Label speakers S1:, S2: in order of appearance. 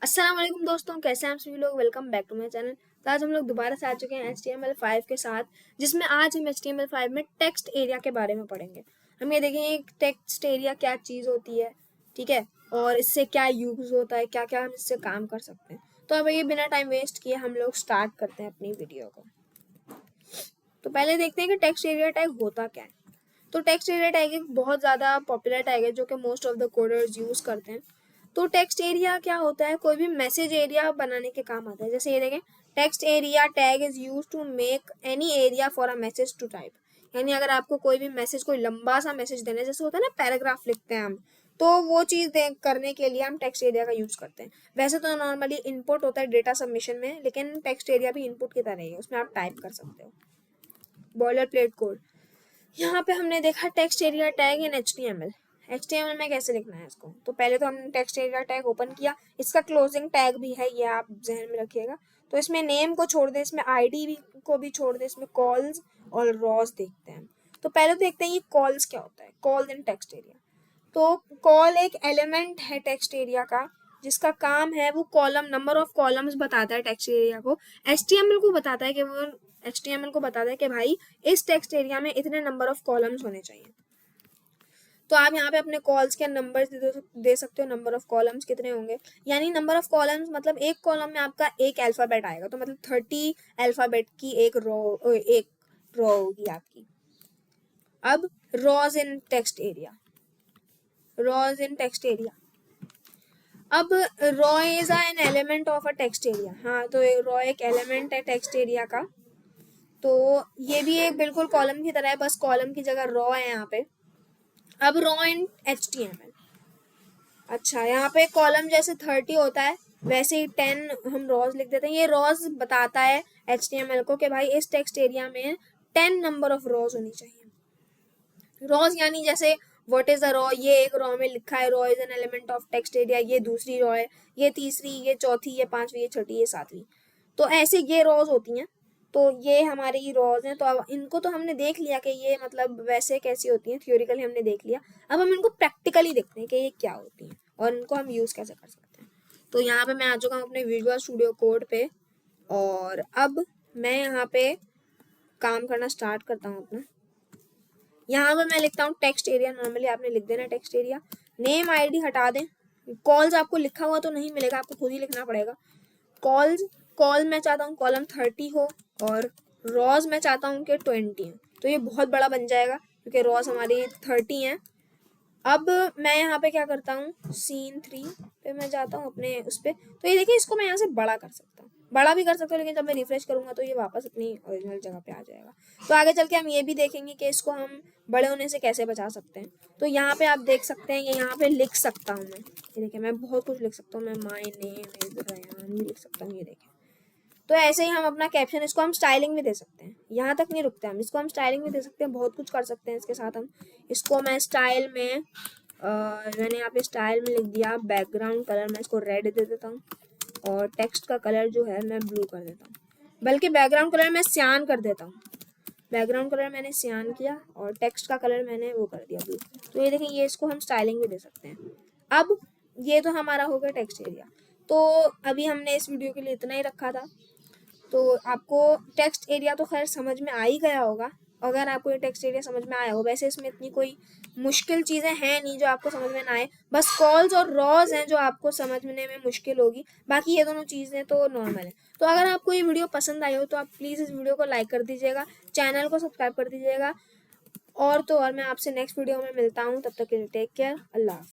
S1: अस्सलाम वालेकुम दोस्तों, कैसे हैं आप सभी लोग। Welcome back to my channel. तो आज हम लोग दोबारा से आ चुके हैं HTML5 के साथ, जिसमें आज हम HTML5 में टेक्स्ट एरिया के बारे में पढ़ेंगे। हम ये देखेंगे कि टेक्स्ट एरिया क्या चीज़ होती है, ठीक है, और इससे क्या यूज़ होता है, क्या क्या हम इससे काम कर सकते हैं। तो अब ये बिना टाइम वेस्ट किए हम लोग स्टार्ट करते हैं अपनी वीडियो को। तो पहले देखते हैं कि टेक्स्ट एरिया टैग होता क्या है। तो टेक्स्ट एरिया टैग एक बहुत ज़्यादा पॉपुलर टैग है जो कि most of the coders use करते हैं। तो टेक्स्ट एरिया क्या होता है, कोई भी मैसेज एरिया बनाने के काम आता है। जैसे ये देखें, text area tag is use to make any area for a message to type. यानी अगर आपको कोई भी मैसेज, कोई लंबा सा मैसेज देना है, जैसे होता है ना पैराग्राफ लिखते हैं हम, तो वो चीज़ करने के लिए हम टेक्स्ट एरिया का यूज़ करते हैं। वैसे तो नॉर्मली इनपुट होता है डेटा सबमिशन में, लेकिन टेक्स्ट एरिया भी इनपुट की तरह ही है, उसमें आप टाइप कर सकते हो बॉयलर प्लेट कोड। यहाँ पे हमने देखा text area tag in HTML में कैसे लिखना है इसको। तो पहले तो हमने टेक्स्ट एरिया टैग ओपन किया, इसका क्लोजिंग टैग भी है, ये आप जहन में रखिएगा। तो इसमें नेम को छोड़ दें, इसमें आईडी भी को भी छोड़ दें, इसमें कॉल्स और रॉज देखते हैं। तो पहले तो देखते हैं ये कॉल्स क्या होता है, कॉल इन टेक्स्ट एरिया। तो कॉल एक एलिमेंट है टेक्स्ट एरिया का, जिसका काम है वो कॉलम, नंबर ऑफ कॉलम्स बताता है टेक्स्ट एरिया को। HTML को बताता है कि वो HTML को बताता है कि भाई इस टेक्स्ट एरिया में इतने नंबर ऑफ कॉलम्स होने चाहिए। तो आप यहाँ पे अपने कॉल्स के नंबर दे सकते हो, नंबर ऑफ कॉलम्स कितने होंगे। यानी नंबर ऑफ कॉलम्स मतलब एक कॉलम में आपका एक अल्फ़ाबेट आएगा, तो मतलब 30 अल्फ़ाबेट की एक रो होगी आपकी। अब रॉज इन टेक्स्ट एरिया, रॉज इन टेक्स्ट एरिया। अब raw is an element of a text area. हाँ, तो रॉ एक एलिमेंट है टेक्स्ट एरिया का। तो ये भी एक बिल्कुल कॉलम की तरह है, बस कॉलम की जगह रॉ है यहाँ पे। अब रॉ इन HTML, अच्छा यहाँ पे कॉलम जैसे 30 होता है, वैसे ही 10 हम रॉज लिख देते हैं। ये रॉज बताता है HTML को कि भाई इस टेक्स्ट एरिया में 10 नंबर ऑफ रॉज होनी चाहिए। रॉज यानी जैसे व्हाट इज अ रॉ, ये एक रॉ में लिखा है raw is an element of text area, ये दूसरी रॉ है, ये तीसरी, ये चौथी, ये पांचवी, ये छठी, ये सातवीं। तो ऐसे ये रॉज होती हैं। तो ये हमारी रॉज हैं। तो अब इनको तो हमने देख लिया कि ये मतलब वैसे कैसी होती हैं, थियोरिकली हमने देख लिया। अब हम इनको प्रैक्टिकली देखते हैं कि ये क्या होती हैं और इनको हम यूज़ कैसे कर सकते हैं। तो यहाँ पे मैं आ चुका हूँ अपने विजुअल स्टूडियो कोड पे, और अब मैं यहाँ पे काम करना स्टार्ट करता हूँ अपना। यहाँ पर मैं लिखता हूँ टेक्स्ट एरिया, नॉर्मली आपने लिख देना टेक्स्ट एरिया। नेम आईडी हटा दें, कॉल्स आपको लिखा हुआ तो नहीं मिलेगा, आपको खुद ही लिखना पड़ेगा। कॉल्स, कॉल मैं चाहता हूँ कॉलम 30 हो, और रॉज मैं चाहता हूँ कि 20 हो। तो ये बहुत बड़ा बन जाएगा क्योंकि रॉज हमारी 30 हैं। अब मैं यहाँ पे क्या करता हूँ, सीन 3 पे मैं जाता हूँ अपने उस पर। तो ये देखिए, इसको मैं यहाँ से बड़ा कर सकता हूँ, बड़ा भी कर सकता हूँ, लेकिन जब मैं रिफ्रेश करूँगा तो ये वापस अपनी ओरिजिनल जगह पे आ जाएगा। तो आगे चल के हम ये भी देखेंगे कि इसको हम बड़े होने से कैसे बचा सकते हैं। तो यहाँ पे आप देख सकते हैं, ये यहाँ पे लिख सकता हूँ मैं, ये देखिए मैं बहुत कुछ लिख सकता हूँ। मैं माई नेम इज रयान भी लिख सकता हूँ, ये देखिए। तो ऐसे ही हम अपना कैप्शन, इसको हम स्टाइलिंग भी दे सकते हैं, यहाँ तक नहीं रुकते हम, इसको हम स्टाइलिंग भी दे सकते हैं, बहुत कुछ कर सकते हैं इसके साथ हम। इसको मैं स्टाइल में मैंने यहाँ पे स्टाइल में लिख दिया बैकग्राउंड कलर, मैं इसको रेड दे देता हूँ, और टेक्स्ट का कलर जो है मैं ब्लू कर देता हूँ, बल्कि बैकग्राउंड कलर मैं सियान कर देता हूँ। बैकग्राउंड कलर मैंने सियान किया और टेक्स्ट का कलर मैंने वो कर दिया ब्लू। तो ये देखें, ये इसको हम स्टाइलिंग भी दे सकते हैं। अब ये तो हमारा हो गया टेक्स्ट एरिया। तो अभी हमने इस वीडियो के लिए इतना ही रखा था। तो आपको टेक्स्ट एरिया तो खैर समझ में आ ही गया होगा, अगर आपको ये टेक्स्ट एरिया समझ में आया हो। वैसे इसमें इतनी कोई मुश्किल चीज़ें हैं नहीं जो आपको समझ में ना आए, बस कॉल्स और रॉज हैं जो आपको समझने में मुश्किल होगी, बाकी ये दोनों चीज़ें तो नॉर्मल है। तो अगर आपको ये वीडियो पसंद आई हो तो आप प्लीज़ इस वीडियो को लाइक कर दीजिएगा, चैनल को सब्सक्राइब कर दीजिएगा। और तो और मैं आपसे नेक्स्ट वीडियो में मिलता हूँ, तब तक के लिए टेक केयर, अल्लाह हाफ़िज़।